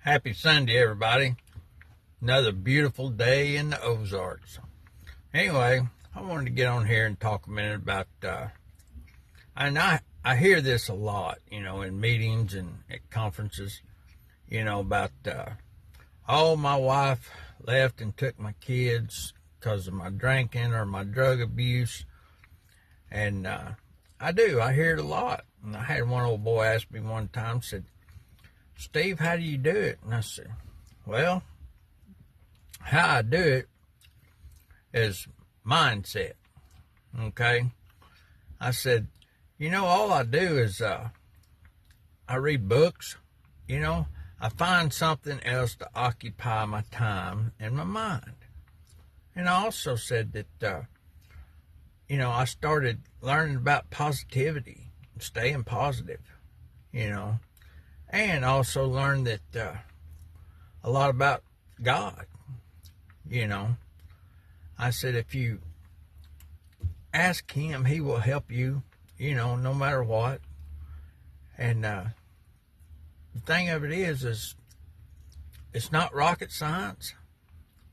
Happy Sunday, everybody. Another beautiful day in the Ozarks. Anyway, I wanted to get on here and talk a minute about, and I hear this a lot, in meetings and at conferences, about, oh, my wife left and took my kids because of my drinking or my drug abuse. And I hear it a lot. And I had one old boy ask me one time, said, Steve, how do you do it? And I said, well, how I do it is mindset, okay? I said, all I do is I read books, I find something else to occupy my time and my mind. And I also said that, I started learning about positivity, staying positive, and also learned that a lot about God. I said, if you ask him, he will help you, no matter what. And the thing of it is it's not rocket science,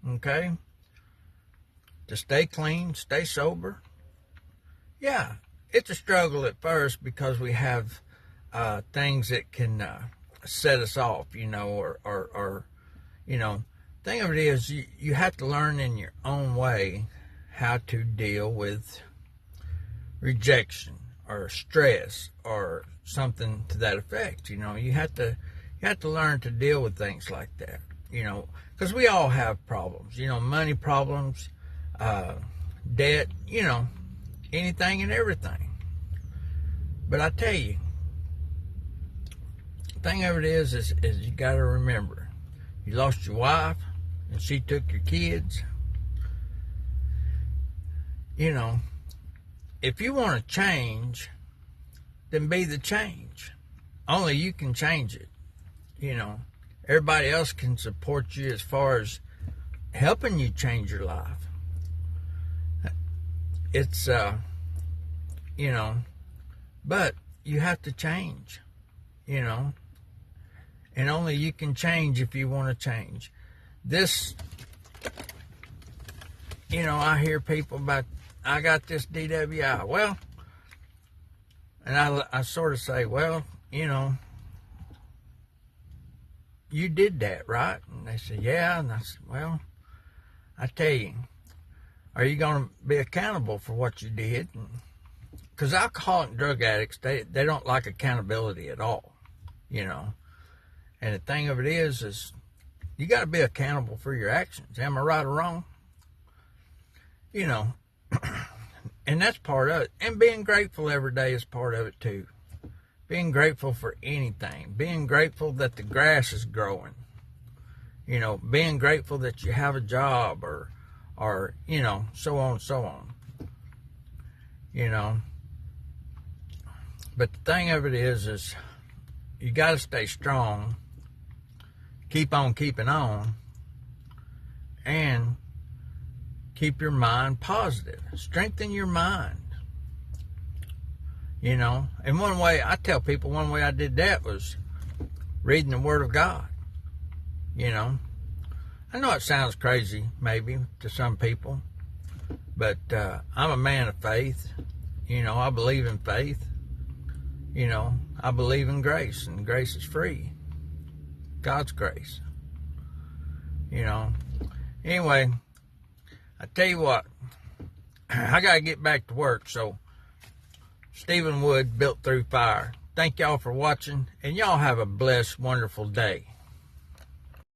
okay? To stay clean, stay sober. Yeah, it's a struggle at first because we have things that can set us off, or thing of it is you have to learn in your own way how to deal with rejection or stress or something to that effect. You have to learn to deal with things like that, because we all have problems, money problems, debt, anything and everything. But I tell you, the thing of it is you got to remember, you lost your wife and she took your kids. If you want to change, then be the change. Only you can change it. Everybody else can support you as far as helping you change your life. It's, but you have to change, and only you can change if you want to change. This, I hear people about, I got this DWI. Well, and I sort of say, well, you did that, right? And they say, yeah. And I said, well, I tell you, are you going to be accountable for what you did? Because alcoholic and drug addicts, they don't like accountability at all, And the thing of it is you got to be accountable for your actions. Am I right or wrong? And that's part of it. And being grateful every day is part of it too. Being grateful for anything. Being grateful that the grass is growing. Being grateful that you have a job or so on and so on. But the thing of it is you got to stay strong, keep on keeping on, and keep your mind positive. Strengthen your mind. And one way, I tell people, one way I did that was reading the Word of God. I know it sounds crazy, maybe, to some people, but I'm a man of faith. I believe in faith. I believe in grace, and grace is free. God's grace. Anyway, I tell you what, I got to get back to work, so Stephen Wood, Built Through Fire. Thank y'all for watching, and y'all have a blessed, wonderful day.